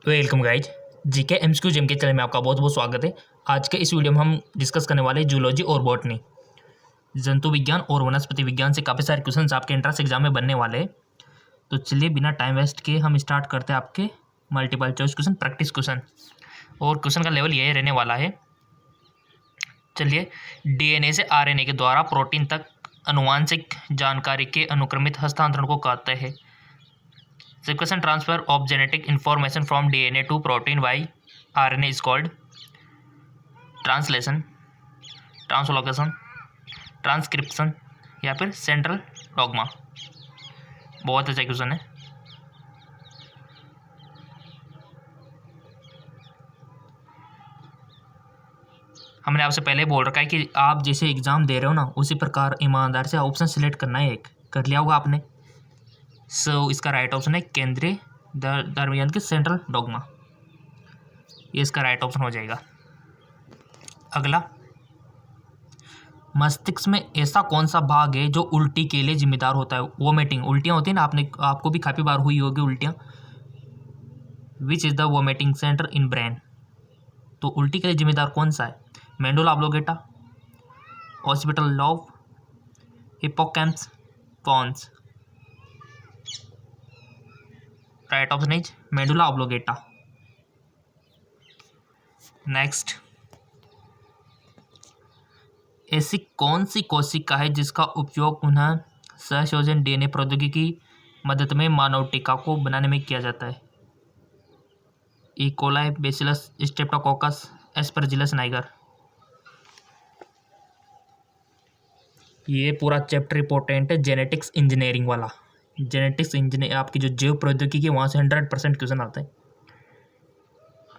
Welcome guys. GK MCQ gym के channel में आपका बहुत बहुत स्वागत है। आज के इस वीडियो में हम डिस्कस करने वाले जूलॉजी और बॉटनी, जंतु विज्ञान और वनस्पति विज्ञान से काफ़ी सारे क्वेश्चंस आपके एंट्रेंस एग्जाम में बनने वाले हैं। तो चलिए बिना टाइम वेस्ट किए हम स्टार्ट करते हैं आपके multiple choice question, practice question. और क्वेश्चन का लेवल ये रहने वाला है। चलिए, डीएनए से आरएनए के द्वारा प्रोटीन तक आनुवांशिक जानकारी के अनुक्रमित हस्तांतरण को कहते हैं। Sequence transfer of genetic information from DNA to protein by RNA is called translation, translocation, transcription या फिर सेंट्रल डॉग्मा। बहुत अच्छा क्वेश्चन है। हमने आपसे पहले बोल रखा है कि आप जैसे एग्जाम दे रहे हो ना, उसी प्रकार ईमानदार से ऑप्शन सिलेक्ट करना है। एक कर लिया होगा आपने। सो इसका राइट ऑप्शन है केंद्रीय दरमियान के सेंट्रल डॉग्मा। ये इसका राइट ऑप्शन हो जाएगा। अगला, मस्तिष्क में ऐसा कौन सा भाग है जो उल्टी के लिए जिम्मेदार होता है? वोमिटिंग, उल्टियाँ होती हैं ना, आपको भी काफ़ी बार हुई होगी उल्टियाँ। Which is the vomiting centre in brain? तो उल्टी के लिए जिम्मेदार कौन सा है? Medulla oblongata, occipital lobe, hippocampus, pons. Right option is medulla oblongata. Next, ऐसी कौन सी कोशिका है जिसका उपयोग पुनः सहसंयोजन डीएनए प्रौद्योगिकी की मदद में मानव टीका को बनाने में किया जाता है? E coli, bacillus, Streptococcus, Aspergillus Niger. ये पूरा चैप्टर इंपॉर्टेंट है, जेनेटिक्स इंजीनियरिंग वाला। जेनेटिक्स इंजीनियर आपकी जो जैव प्रौद्योगिकी है, वहाँ से 100% क्वेश्चन आता है।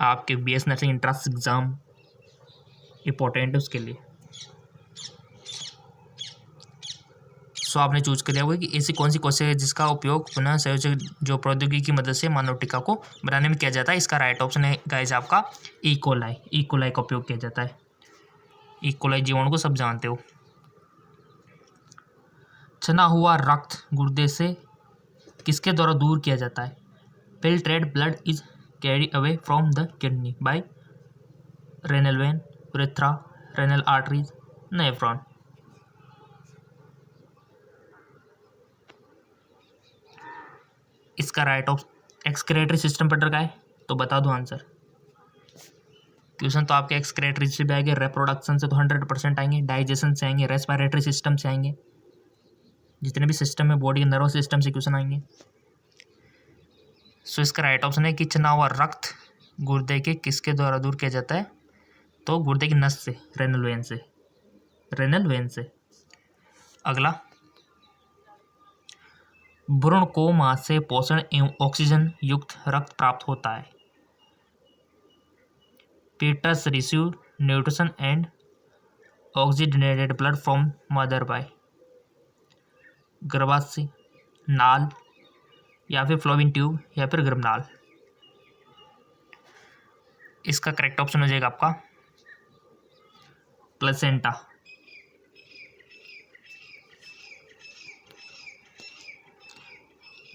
आपके BS nursing entrance exam important है उसके लिए। सो आपने चूज कर लिया होगा कि ऐसी कौन सी कोशिका है जिसका उपयोग पुनः संयोजक जो प्रौद्योगिकी की मदद से मानव टीका को बनाने में किया जाता है? इसका राइट ऑप्शन है गाइस आपका ई कोलाई। ई कोलाई का उपयोग किया जाता है। ई कोलाई जीवाणु को सब जानते हो। छना हुआ रक्त गुर्दे से किसके द्वारा दूर किया जाता है? Filtrated blood is carry away from the kidney by renal vein, urethra, renal arteries, nephron. इसका राइट ऑफ एक्सक्रेटरी सिस्टम पढ़ रखा है, तो बता दो आंसर। क्वेश्चन तो आपके एक्सक्रेटरी से भी आएंगे, रिप्रोडक्शन से तो 100% आएंगे, डाइजेशन से आएंगे, रेस्पिरेटरी सिस्टम से आएंगे, जितने भी सिस्टम है बॉडी के नर्वस सिस्टम से क्वेश्चन आएंगे। सो इसका राइट ऑप्शन है कि छना हुआ रक्त गुर्दे के किसके द्वारा दूर किया जाता है? तो गुर्दे की नस से, रेनल वेन से, रेनल वेन से। अगला, भ्रूण को मां से पोषण एवं ऑक्सीजन युक्त रक्त प्राप्त होता है। fetus receive nutrition and oxygenated blood from mother by गर्भाशय, नाल या फिर फ्लोबिन ट्यूब या फिर गर्भनाल। इसका करेक्ट ऑप्शन हो जाएगा आपका प्लेसेंटा।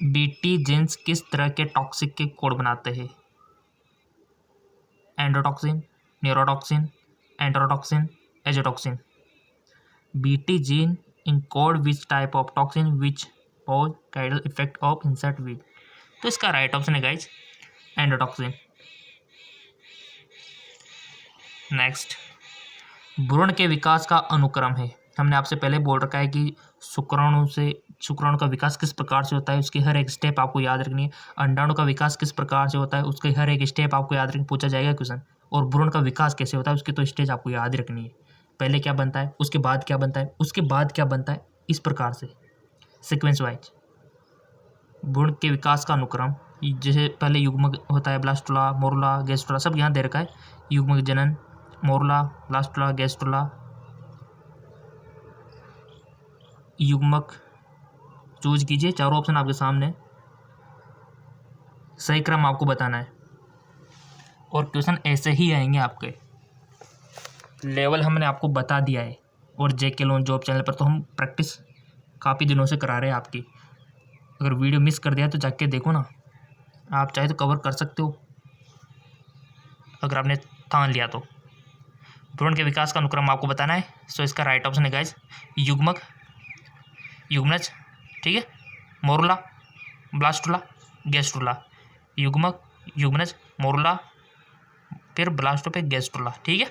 बीटी जीन्स किस तरह के टॉक्सिक के कोड बनाते हैं? Endotoxin, neurotoxin, enterotoxin, exotoxin. BT gene encode which type of toxin which cause tidal effect of insect with? तो इसका राइट ऑप्शन है गाइज एंडोटॉक्सिन। नेक्स्ट, भ्रूण के विकास का अनुक्रम है। हमने आपसे पहले बोल रखा है कि शुक्राणु का विकास किस प्रकार से होता है, उसकी हर एक स्टेप आपको याद रखनी है। अंडाणु का विकास किस प्रकार से होता है, उसके हर एक स्टेप आपको याद रखनी, पूछा जाएगा क्वेश्चन। और भ्रूण का विकास कैसे होता है, उसकी तो स्टेज आपको याद रखनी है। पहले क्या बनता है, उसके बाद क्या बनता है, उसके बाद क्या बनता है, इस प्रकार से सीक्वेंस वाइज भ्रूण के विकास का अनुक्रम। जैसे पहले युग्मक होता है, ब्लास्टुला, मोरुला, गैस्ट्रुला, सब यहाँ दे रखा है। युग्मक जनन, मोरुला, ब्लास्टुला, गैस्ट्रुला, युग्मक। चूज कीजिए, चारों ऑप्शन आपके सामने, सही क्रम आपको बताना है। और क्वेश्चन ऐसे ही आएंगे आपके। लेवल हमने आपको बता दिया है। और जेके लोन जॉब चैनल पर तो हम प्रैक्टिस काफ़ी दिनों से करा रहे हैं आपकी। अगर वीडियो मिस कर दिया तो जाके देखो ना, आप चाहे तो कवर कर सकते हो। अगर आपने ठान लिया तो। भ्रूण के विकास का अनुक्रम आपको बताना है, सो इसका राइट ऑप्शन है गाइज युग्मक, युग्मनज, ठीक है, मोरुला, ब्लास्टुला, गैस्ट्रुला, युग्मक, युग्मनज, मोरुला, फिर ब्लास्टो पे गैस्ट्रुला, ठीक है।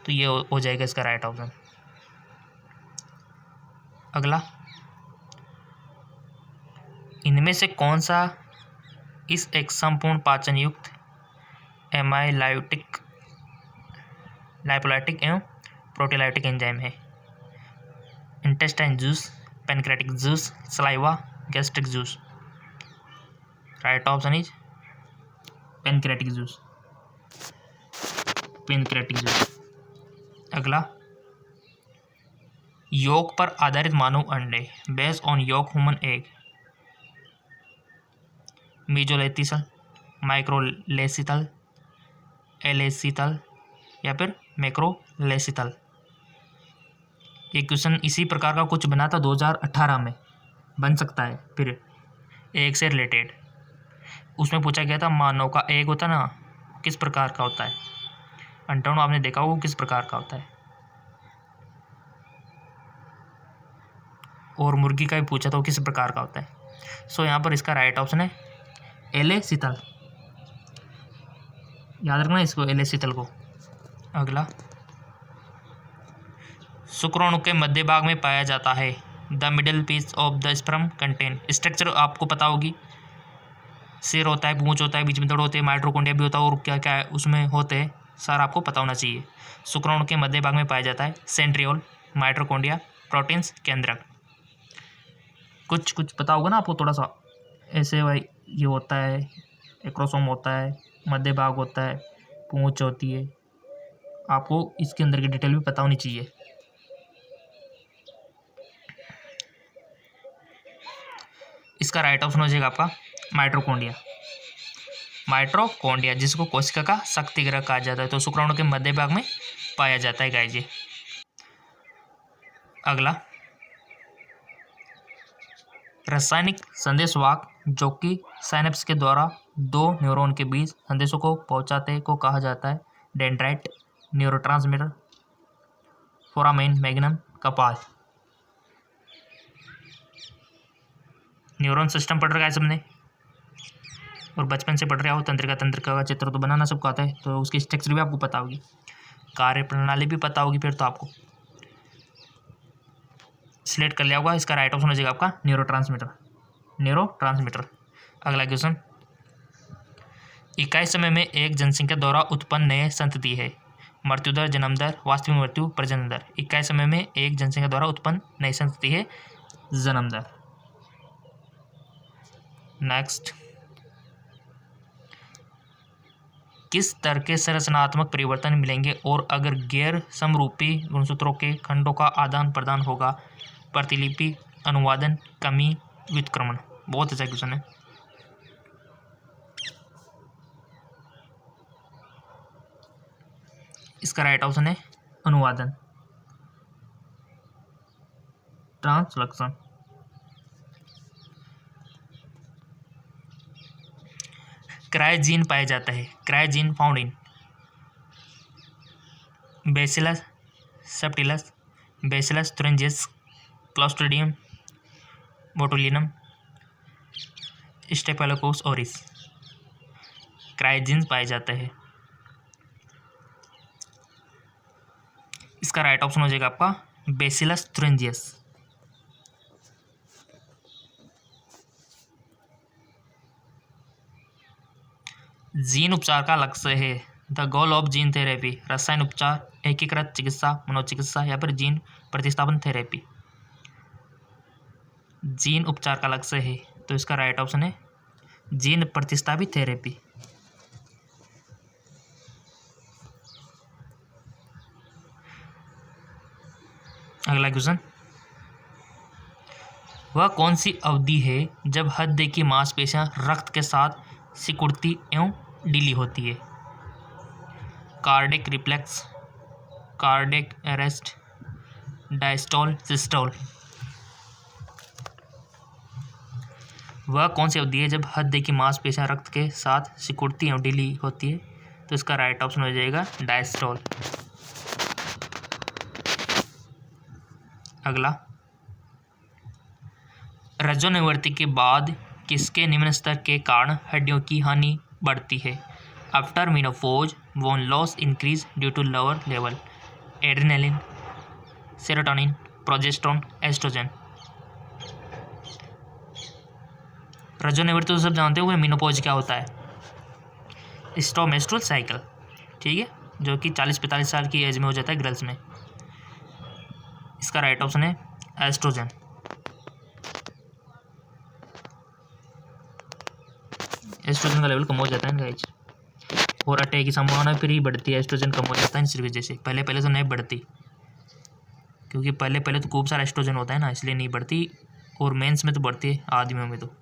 तो ये हो जाएगा इसका राइट ऑप्शन। अगला, इनमें से कौन सा इस एक संपूर्ण पाचन युक्त एमाइलाइटिक, लाइपोलाइटिक एवं प्रोटीलाइटिक एंजाइम है? Intestine juice, pancreatic juice, saliva, gastric juice. Right option is pancreatic juice, pancreatic juice. अगला, योग पर आधारित मानव अंडे, बेस्ड ऑन योग ह्यूमन एग, मीजोलेथिसल, माइक्रोलेसिथल, एलेसिथल या फिर मैक्रोलेसिथल। ये क्वेश्चन इसी प्रकार का कुछ बना था 2018 में, बन सकता है फिर एग से रिलेटेड। उसमें पूछा गया था मानव का एग होता ना किस प्रकार का होता है, अंडाणु आपने देखा वो किस प्रकार का होता है, और मुर्गी का भी पूछा था वो किस प्रकार का होता है। सो यहाँ पर इसका राइट ऑप्शन है एलेसिथल, याद रखना इसको, एलेसिथल को। अगला, शुक्राणु के मध्य भाग में पाया जाता है, the middle piece of the sperm contain. Structure आपको पता होगी, सिर होता है, पूंछ होता है, बीच में दड़ होते हैं, माइटोकॉन्ड्रिया भी होता है, और क्या क्या उसमें होते हैं सर आपको पता होना चाहिए। शुक्राणु के मध्य भाग में पाया जाता है सेंट्रियोल, माइटोकॉन्ड्रिया, प्रोटीन्स, केंद्रक। कुछ कुछ पता होगा ना आपको थोड़ा सा, ऐसे भाई ये होता है, एक्रोसोम होता है, मध्य भाग होता है, पूंछ होती है, आपको इसके अंदर की डिटेल भी पता होनी चाहिए। इसका राइट ऑप्शन हो जाएगा आपका माइटोकॉन्ड्रिया, माइटोकॉन्ड्रिया जिसको कोशिका का शक्ति ग्रह कहा जाता है, तो शुक्राणु के मध्य भाग में पाया जाता है गाइस। अगला, रासायनिक संदेशवाहक जो कि साइनेप्स के द्वारा दो न्यूरॉन के बीच संदेशों को पहुंचाते को कहा जाता है, डेंड्राइट, न्यूरोट्रांसमीटर, फोरामेन मैग्नम, कपाल। न्यूरॉन सिस्टम पढ़ रखा है सबने, और बचपन से पढ़ रहा हो, तंत्रिका तंत्रिका का चित्र तो बनाना सबको आता है, तो उसकी स्ट्रक्चर भी आपको पता होगी, कार्य प्रणाली भी पता होगी, फिर तो आपको सिलेक्ट कर लिया होगा। इसका राइट ऑप्शन हो जाएगा आपका न्यूरोट्रांसमीटर, न्यूरोट्रांसमीटर। अगला क्वेश्चन, इकाई समय में एक जनसंख्या द्वारा उत्पन्न नए संतति है, मृत्यु दर, जन्म दर, वास्तविक मृत्यु, प्रजनन दर। इकाई समय में एक जनसंख्या द्वारा उत्पन्न नई संतति है जन्म दर। नेक्स्ट, किस तरह के संरचनात्मक परिवर्तन मिलेंगे और अगर गैर समरूपी गुणसूत्रों के खंडों का आदान प्रदान होगा? प्रतिलिपि, अनुवादन, कमी, व्युत्क्रमण। बहुत अच्छा क्वेश्चन है। इसका राइट ऑप्शन है अनुवादन, ट्रांसलेशन। क्रायोजीन पाया जाता है, cry gene found in Bacillus subtilis, Bacillus thuringiensis, Clostridium botulinum, Staphylococcus aureus. Cry gene पाया जाता है। इसका राइट ऑप्शन हो जाएगा आपका बैसिलस thuringiensis। जीन उपचार का लक्ष्य है, the goal of gene therapy, रसायन उपचार, एकीकृत चिकित्सा, मनोचिकित्सा या फिर जीन प्रतिस्थापन थेरेपी। जीन उपचार का लक्ष्य है, तो इसका राइट ऑप्शन है जीन प्रतिस्थापित थेरेपी। अगला क्वेश्चन, वह कौन सी अवधि है जब हृदय की मांसपेशियां रक्त के साथ सिकुड़ती एवं ढीली होती है? Cardiac reflex, cardiac arrest, diastole, systole. वह कौन सी अवधि है जब हृदय की मांसपेशियां रक्त के साथ सिकुड़ती एवं ढीली होती है? तो इसका राइट ऑप्शन हो जाएगा डायस्टोल। अगला, रजोनिवृत्ति के बाद किसके निम्न स्तर के कारण हड्डियों की हानि बढ़ती है? After menopause bone loss increase due to lower level adrenaline, serotonin, progesterone, oestrogen. रजोनिवृत्ति तो सब जानते हो, मेनोपॉज क्या होता है? स्ट्रोमेस्ट्रुअल साइकिल, ठीक है, जो कि 40-45 साल की एज में हो जाता है गर्ल्स में। इसका राइट ऑप्शन है एस्ट्रोजन। एस्ट्रोजन का लेवल कम हो जाता है गाइस, और अटैक की संभावना फिर ही बढ़ती है। एस्ट्रोजन कम हो जाता है इस वजह से। पहले पहले तो नहीं बढ़ती, क्योंकि पहले पहले तो खूब सारा एस्ट्रोजन होता है ना, इसलिए नहीं बढ़ती, और मेंस में तो बढ़ती है, आदमियों में तो।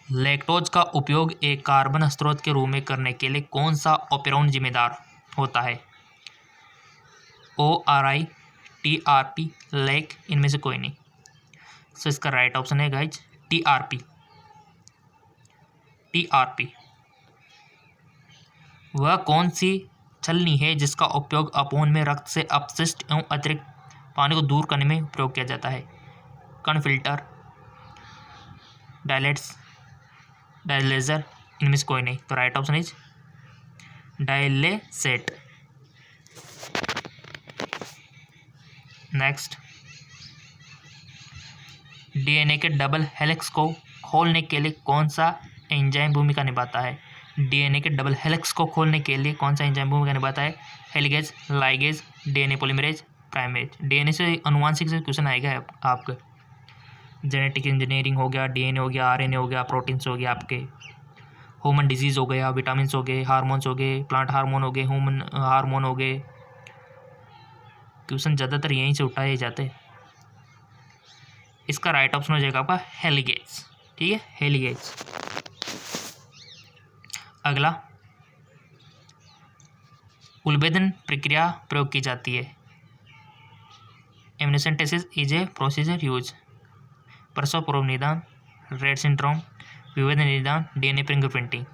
लैक्टोज का उपयोग एक कार्बन स्रोत के रूप में करने के लिए कौन सा ऑपेरॉन जिम्मेदार होता है? ORI, TRP, लैक, इनमें से कोई नहीं। सो इसका राइट ऑप्शन है गाइज TRP। वह कौन सी छलनी है जिसका उपयोग अपोन में रक्त से अपशिष्ट एवं अतिरिक्त पानी को दूर करने में प्रयोग किया जाता है? कण फिल्टर, डायलेट्स, डायलेजर, इनमें से कोई नहीं। तो right option is dialysate. Next, DNA के डबल हेलिक्स को खोलने के लिए कौन सा एंजाइम भूमिका निभाता है? DNA के डबल हेलिक्स को खोलने के लिए कौन सा एंजाइम भूमिका निभाता है? Helicase, ligase, DNA polymerase, primase. DNA से अनुवांशिक से क्वेश्चन आएगा आपका। जेनेटिक इंजीनियरिंग हो गया, DNA हो गया, RNA हो गया, प्रोटीन्स हो गया, आपके ह्यूमन डिजीज़ हो गया, विटामिन्स हो गए, हार्मोन्स हो गए, प्लांट हार्मोन हो गए, ह्यूमन हार्मोन हो गए। क्वेश्चन ज़्यादातर यहीं से उठाए जाते हैं। इसका राइट ऑप्शन हो जाएगा आपका हेलिगेज, ठीक है, हेलिगेज। अगला, उलभेदन प्रक्रिया प्रयोग की जाती है। एमनिसेंटेसिस इज ए प्रोसीजर यूज प्रसव पूर्व निदान, रेड सिंड्रोम, विभेदन निदान, DNA fingerprinting.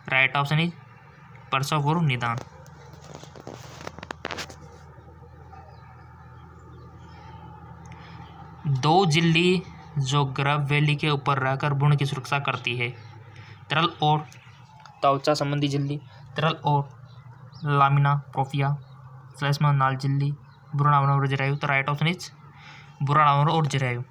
Right option is प्रसव पूर्व निदान। दो झिल्ली जो गर्भ वैली के ऊपर रहकर भ्रूण की सुरक्षा करती है। तरल और त्वचा संबंधी झिल्ली, तरल और लामिना प्रोफिया, श्लेष्मा नाल झिल्ली, भ्रूणावरण और जरायु। तो राइट ऑप्शन इज भ्रूणावरण और जरायु।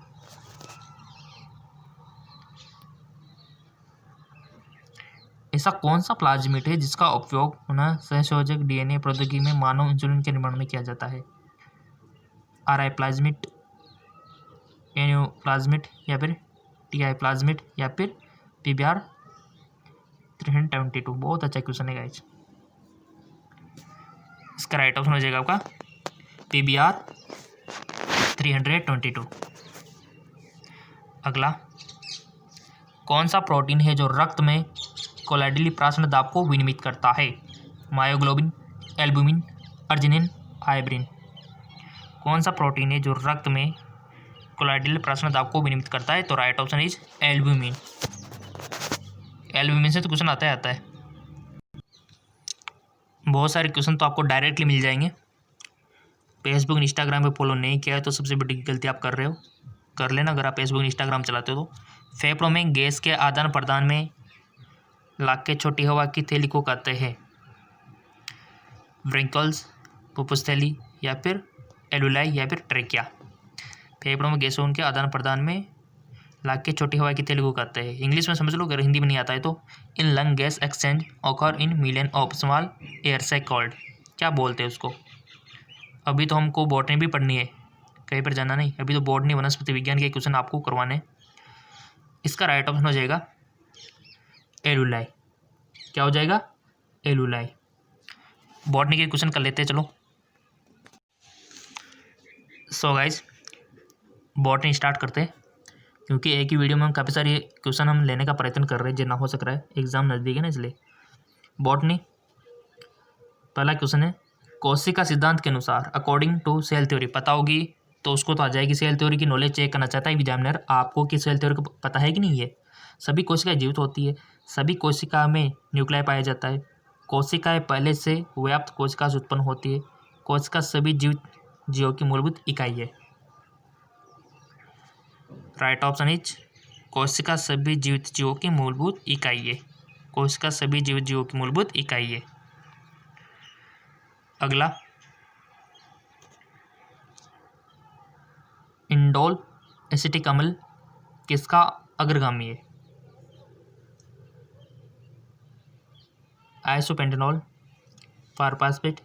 ऐसा कौन सा प्लाज्मिड है जिसका उपयोग पुनः सहसंयोजक DNA प्रौद्योगिकी में मानव इंसुलिन के निर्माण में किया जाता है? RI प्लाज्मिड, NO प्लाज्मिड, या फिर TI प्लाज्मिड, या फिर PBR 322। बहुत अच्छा क्वेश्चन है गाइज। इसका राइट ऑप्शन हो जाएगा आपका PBR 322। अगला, कौन सा प्रोटीन है जो रक्त में कोलेडली प्राशन दाब को विनियमित करता है? Myoglobin, albumin, arginine, fibrin. कौन सा प्रोटीन है जो रक्त में कोलेडली प्राशन दाब को विनियमित करता है? तो right option is albumin. Albumin से तो क्वेश्चन आता है। बहुत सारे क्वेश्चन तो आपको डायरेक्टली मिल जाएंगे। फेसबुक इंस्टाग्राम पे फॉलो नहीं किया है तो सबसे बड़ी गलती आप कर रहे हो, कर लेना अगर आप फेसबुक इंस्टाग्राम चलाते हो तो। फेफड़ों में गैस के आदान प्रदान में लाख के छोटी हवा की थैली को कहते हैं? ब्रिंकल्स, पुपुस थैली, या फिर एलुलाई, या फिर ट्रेकिया। फेफड़ों में गैसों के आदान प्रदान में लाख के छोटी हवा की थैली को कहते हैं। इंग्लिश में समझ लो, अगर हिंदी में नहीं आता है तो in lung gas exchange occur in million of small air sac called. क्या बोलते हैं उसको? अभी तो हमको बॉटनी भी पढ़नी है, कहीं पर जाना नहीं। अभी तो बॉटनी वनस्पति विज्ञान के क्वेश्चन आपको करवाने। इसका राइट ऑप्शन हो जाएगा एलुलाई। क्या हो जाएगा? एलुलाई। बॉटनी के क्वेश्चन कर लेते हैं, चलो। सो गाइज, बॉटनी स्टार्ट करते हैं, क्योंकि एक ही वीडियो में हम काफ़ी सारे क्वेश्चन हम लेने का प्रयत्न कर रहे हैं, जितना हो सक रहा है। एग्जाम नज़दीक है ना, इसलिए बॉटनी। पहला क्वेश्चन है, कोशिका सिद्धांत के अनुसार अकॉर्डिंग टू सेल थ्योरी। पता होगी तो उसको तो आ जाएगी। सेल थ्योरी की नॉलेज चेक करना चाहता है एग्जामिनर आपको कि सेल थ्योरी को पता है कि नहीं है। सभी कोशिका जीवित होती है, सभी कोशिका में न्यूक्लियाई पाया जाता है, कोशिकाएं पहले से व्याप्त कोशिका से उत्पन्न होती है। कोशिका सभी जीवित जीवों की मूलभूत इकाई है। राइट ऑप्शन इज कोशिका सभी जीवित जीवों की मूलभूत इकाई है। कोशिका सभी जीवित जीवों की मूलभूत इकाई है। अगला, इंडोल एसिटिक अम्ल किसका अग्रगामी है? आइसोपेंटेनॉल, फारपास्पेट,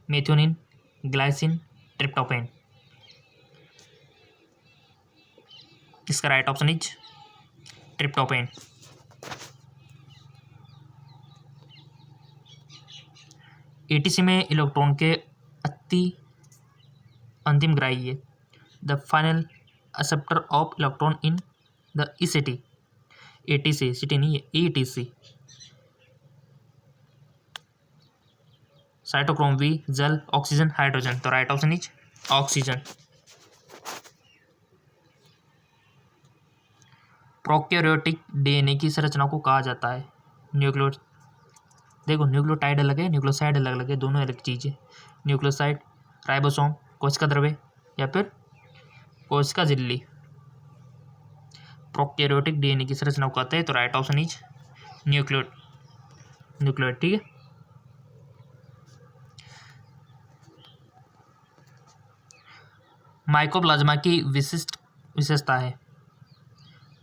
मेथियोनिन, ग्लाइसिन, ट्रिप्टोफैन। इसका right option is tryptophan. ETC में इलेक्ट्रॉन के अंतिम ग्राही है। The final acceptor of electron in the ईसीटी। एटीसी, सिटी नहीं है, ईटीसी। साइटोक्रोम वी, जल, ऑक्सीजन, हाइड्रोजन। तो right option is oxygen. Prokaryotic DNA की संरचना को कहा जाता है देखो, न्यूक्लियोटाइड अलग है, न्यूक्लियोसाइड अलग अलग है, दोनों अलग चीज़ है। न्यूक्लियोसाइड, राइबोसोम, कोशिका द्रव्य या फिर कोशिका झिल्ली। प्रोकैरियोटिक डीएनए की संरचना को कहते हैं। तो राइट ऑप्शन इज न्यूक्लियोइड। ठीक है। माइकोप्लाज्मा की विशिष्ट विशेषता है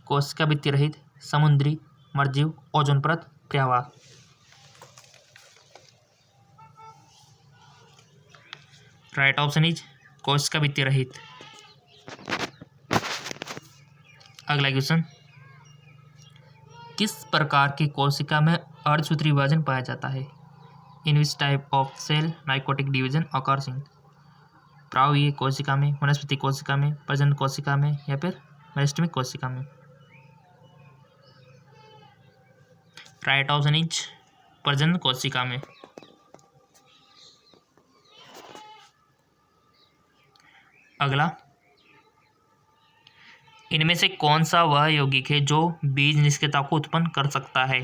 कोशिका भित्ति रहित, समुद्री, मरजीव, ओजोन परत, प्रवाह। राइट ऑप्शन इज कोशिका भित्ति रहित। अगला क्वेश्चन, किस प्रकार की कोशिका में अर्धसूत्री विभाजन पाया जाता है? In which type of cell meiotic division occurs in? प्रावयिक कोशिका में, वनस्पति कोशिका में, प्रजनन कोशिका में या फिर मेरिस्टेमिक कोशिका में? राइट ऑप्शन इज प्रजनन कोशिका में। अगला, इनमें से कौन सा वह यौगिक है जो बीज निष्क्रियता को उत्पन्न कर सकता है?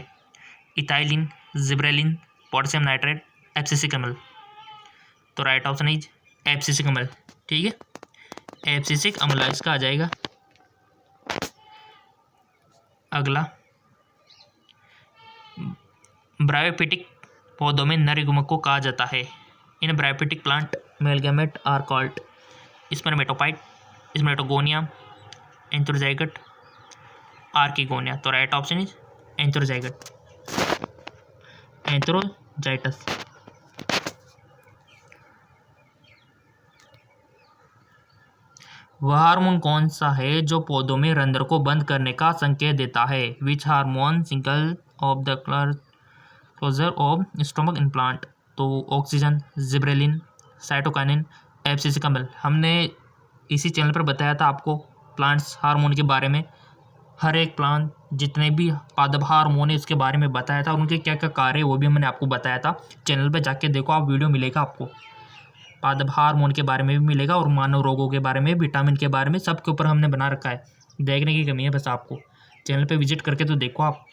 Ethylene, gibberellin, potassium nitrate, abscisic अम्ल। तो राइट ऑप्शन इज एब्सिसिक अम्ल। ठीक है, एब्सिसिक अम्ल इसका आ जाएगा। अगला, ब्रायोफिटिक पौधों में नर युग्मक को कहा जाता है। In bryophytic plant male gamete are called spermatophyte, spermatogonia, antherozoid, archegonia. तो right option is antherozoid, antherozoids. वह हार्मोन कौन सा है जो पौधों में रंध्र को बंद करने का संकेत देता है? Which hormone signal of the closure of stomach in plant? तो ऑक्सीजन, जिब्रेलिन, साइटोकाइनिन, एब्सिसिक अम्ल। हमने इसी चैनल पर बताया था आपको प्लांट्स हार्मोन के बारे में। हर एक प्लांट जितने भी पादप हार्मोन है उसके बारे में बताया था, और उनके क्या क्या कार्य है वो भी मैंने आपको बताया था। चैनल पे जाके देखो आप, वीडियो मिलेगा आपको। पादप हार्मोन के बारे में भी मिलेगा और मानव रोगों के बारे में, विटामिन के बारे में, सब के ऊपर हमने बना रखा है। देखने की कमी है बस आपको, चैनल पे विजिट करके तो देखो आप।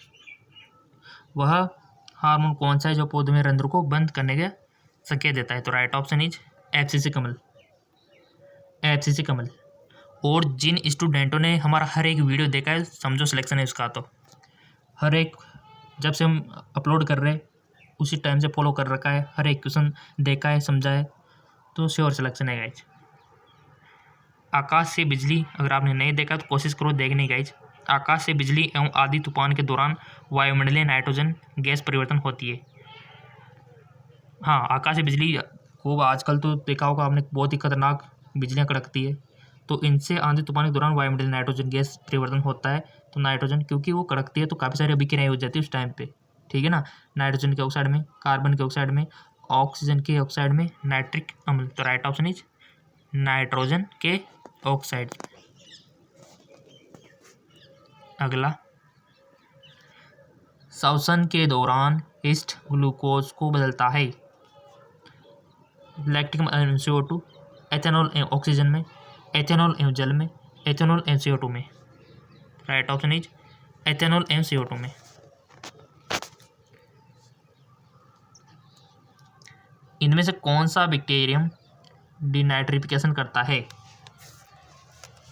वह हार्मोन कौन सा है जो पौधे में रंध्र को बंद करने का संकेत देता है? तो राइट ऑप्शन इज एब्सिसिक अम्ल, एब्सिसिक अम्ल। और जिन स्टूडेंटों ने हमारा हर एक वीडियो देखा है, समझो सिलेक्शन है उसका। तो हर एक जब से हम अपलोड कर रहे हैं उसी टाइम से फॉलो कर रखा है, हर एक क्वेश्चन देखा है, समझा है, तो श्योर सिलेक्शन है गाइज। आकाश से बिजली, अगर आपने नहीं देखा तो कोशिश करो देखने की गाइज। आकाश से बिजली एवं आदि तूफान के दौरान वायुमंडलीय नाइट्रोजन गैस परिवर्तन होती है। हाँ, आकाश से बिजली खूब आजकल तो देखा होगा आपने, बहुत ही खतरनाक बिजलियाँ कड़कती है। तो इनसे आंधी तूफान के दौरान वायुमंडलीय नाइट्रोजन गैस परिवर्तन होता है। तो नाइट्रोजन क्योंकि वो कड़कती है तो काफ़ी सारी अभिक्रियाएं हो जाती है उस टाइम पे, ठीक है ना। नाइट्रोजन के ऑक्साइड में, कार्बन के ऑक्साइड में, ऑक्सीजन के ऑक्साइड में नाइट्रिक अम्ल। तो राइट ऑप्शन इज नाइट्रोजन के ऑक्साइड। अगला, श्वसन के दौरान ईस्ट ग्लूकोज को बदलता है। लैक्टिक CO2, एथेनॉल एवं ऑक्सीजन में, एथेनॉल एवं जल में, एथेनॉल एवं CO2 में। राइट ऑप्शन इज एथेनॉल एवं CO2 में। इनमें से कौन सा बैक्टीरियम डिनाइट्रिफिकेशन करता है?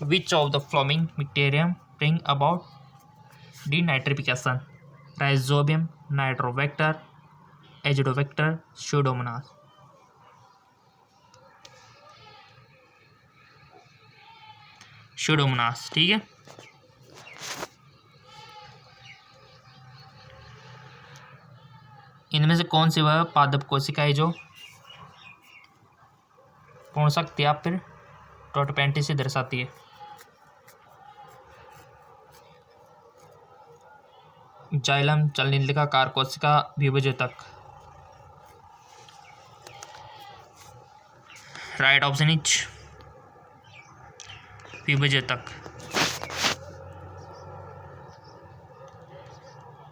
Which of the following bacterium bring about denitrification? Rhizobium, Nitrobacter, Azotobacter, Pseudomonas. Pseudomonas, ठीक है। इनमें से कौन सी वह पादप कोशिका है जो पूर्ण शक्ति या फिर टोटोपेंटी से दर्शाती है? जाइलम, चलनिलिका, कारकोशिका, विभेजक। राइट ऑप्शन इज विभेजक।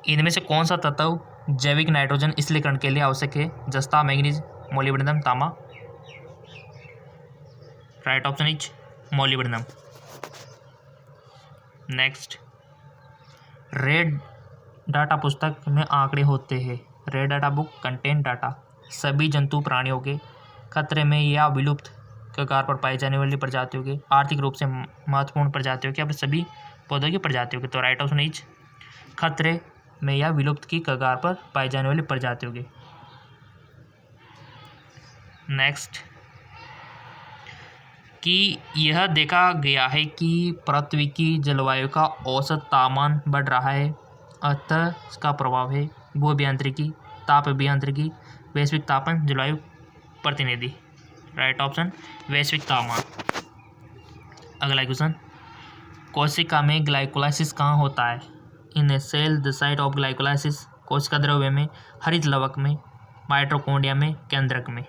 इनमें से कौन सा तत्व जैविक नाइट्रोजन स्थिरीकरण के लिए आवश्यक है? जस्ता, मैग्नीज, मोलिब्डेनम, तांबा। Right option is molybdenum. Next, red data पुस्तक में आंकड़े होते हैं। Red data book contain data सभी जंतु प्राणियों के खतरे में या विलुप्त कगार पर पाई जाने वाली प्रजातियों के आर्थिक रूप से महत्वपूर्ण प्रजातियों के या फिर सभी पौधों की प्रजातियों के। तो राइट ऑप्शन इज खतरे में या विलुप्त की कगार पर पाई जाने वाली प्रजातियों के। नेक्स्ट, कि यह देखा गया है कि पृथ्वी की जलवायु का औसत तापमान बढ़ रहा है, अतः इसका प्रभाव है भू अभियांत्रिकी, ताप अभियांत्रिकी, वैश्विक तापमान, जलवायु प्रतिनिधि। राइट ऑप्शन वैश्विक तापमान। अगला क्वेश्चन, कोशिका में ग्लाइकोलाइसिस कहाँ होता है? In a cell the site of glycolysis. कोशिका द्रव्य में, हरित लवक में, माइटोकॉन्ड्रिया में, केंद्रक में।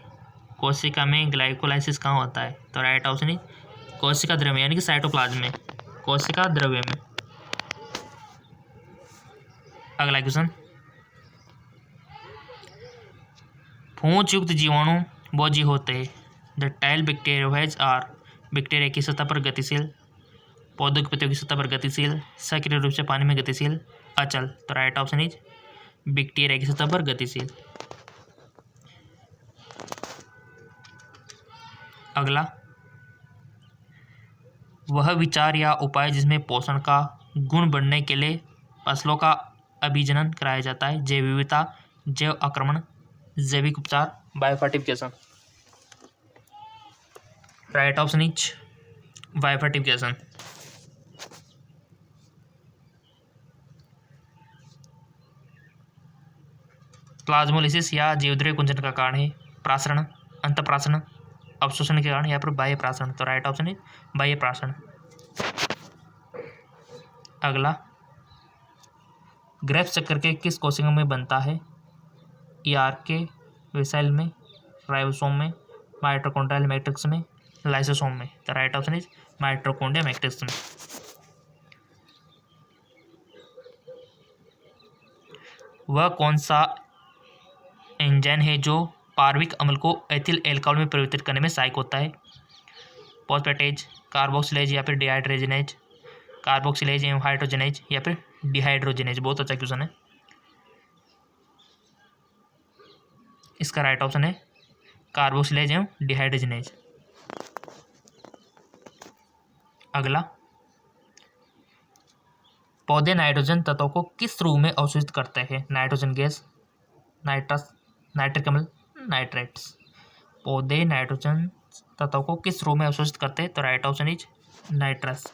कोशिका में ग्लाइकोलाइसिस कहाँ होता है? तो राइट ऑप्शन है कोशिका द्रव्य यानी कि साइटोप्लाज्म में, कोशिका द्रव्य में। अगला क्वेश्चन, पूंछ युक्त जीवाणु भोजी होते हैं। The tail bacteriophage are. Bacteria की सतह पर गतिशील, पौधों की पत्तियों की सतह पर गतिशील, सक्रिय रूप से पानी में गतिशील, अचल। तो राइट ऑप्शन इज बैक्टीरिया की सतह पर गतिशील। अगला, वह विचार या उपाय जिसमें पोषण का गुण बढ़ने के लिए फसलों का अभिजनन कराया जाता है। जैव विविधता, जैव आक्रमण, जैविक उपचार, biofortification. Right option is biofortification. Plasmolysis या जीवद्रव्य कुंचन का कारण है प्रासरण, अंतःप्रासन, अवशोषण के कारण या फिर बाह्य प्रासरण। तो राइट ऑप्शन है बाह्य प्रासरण। अगला, ग्रेफ चक्कर के किस कोशिका में बनता है? ईआरके वेसाइल में, राइबोसोम में, माइटोकॉन्ड्रियल मैट्रिक्स में, लाइसोसोम में। तो right option is mitochondria matrix में। वह कौन सा एंजाइम है जो पार्विक अम्ल को एथिल एल्कोहल में परिवर्तित करने में सहायक होता है? फॉस्फेटेज, कार्बोक्सिलेज या फिर डिहाइड्रोजनेज, कार्बोक्सिलेज एवं हाइड्रोजनेज या फिर डिहाइड्रोजनेज। बहुत अच्छा क्वेश्चन है। इसका राइट ऑप्शन है कार्बोक्सिलेज एवं डिहाइड्रोजनेज। अगला, पौधे नाइट्रोजन तत्वों को किस रूप में अवशोषित करते हैं? नाइट्रोजन गैस, नाइट्रस, नाइट्रिक अम्ल, नाइट्रेट्स। पौधे नाइट्रोजन तत्वों को किस रूप में अवशोषित करते हैं? तो राइट ऑप्शन इज नाइट्रस।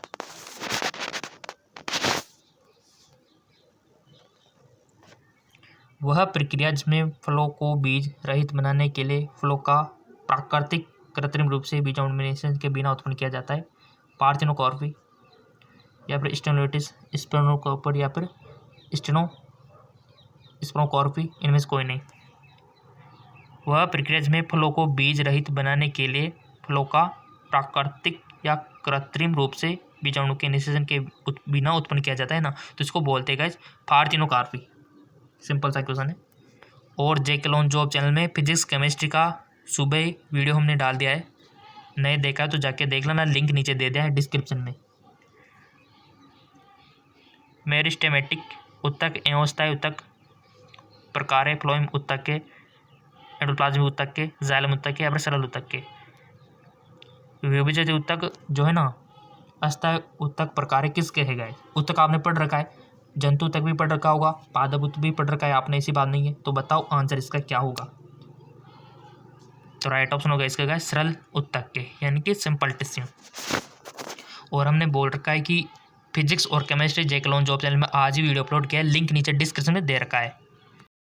वह प्रक्रिया जिसमें फलों को बीज रहित बनाने के लिए फलों का प्राकृतिक कृत्रिम रूप से बीजाणुनिषेचन के बिना उत्पन्न किया जाता है। पार्थिनोकॉर्पी या फिर स्टेनोलिटिस, स्पेनोकॉर्पर या फिर स्पेनोकॉर्पी। इनमें से कोई नहीं। वह प्रक्रिया जिसमें फलों को बीज रहित बनाने के लिए फलों का प्राकृतिक या कृत्रिम रूप से बीजाणु के निषेचन के बिना उत्पन्न किया जाता है ना, तो इसको बोलते हैं गाइस पार्थिनोकार्पी। सिंपल सा क्वेश्चन है। और जेके लॉन जॉब चैनल में फिजिक्स केमिस्ट्री का सुबह वीडियो हमने डाल दिया है, नहीं देखा है तो जाके देख लेना, लिंक नीचे दे दिया है डिस्क्रिप्शन में। मेरिस्टेमेटिक उत्तक एवं स्थायी उत्तक प्रकार है। फ्लोएम उत्तक के एंडोप्लाज्मिक ऊतक के, जाइलम ऊतक के या फिर सरल ऊतक के। विभजित ऊतक जो है ना, अस्थायी ऊतक प्रकार किसके है गए? ऊतक आपने पढ़ रखा है, जंतु ऊतक भी पढ़ रखा होगा, पादप ऊतक भी पढ़ रखा है आपने, ऐसी बात नहीं है। तो बताओ आंसर इसका क्या होगा? तो राइट ऑप्शन होगा इसका गाइस सरल ऊतक के, यानी कि सिंपल टिश्यू। और हमने बोल रखा है कि फिजिक्स और केमिस्ट्री जे के लॉन जॉब चैनल में आज ही वीडियो अपलोड किया है, लिंक नीचे डिस्क्रिप्शन में दे रखा है।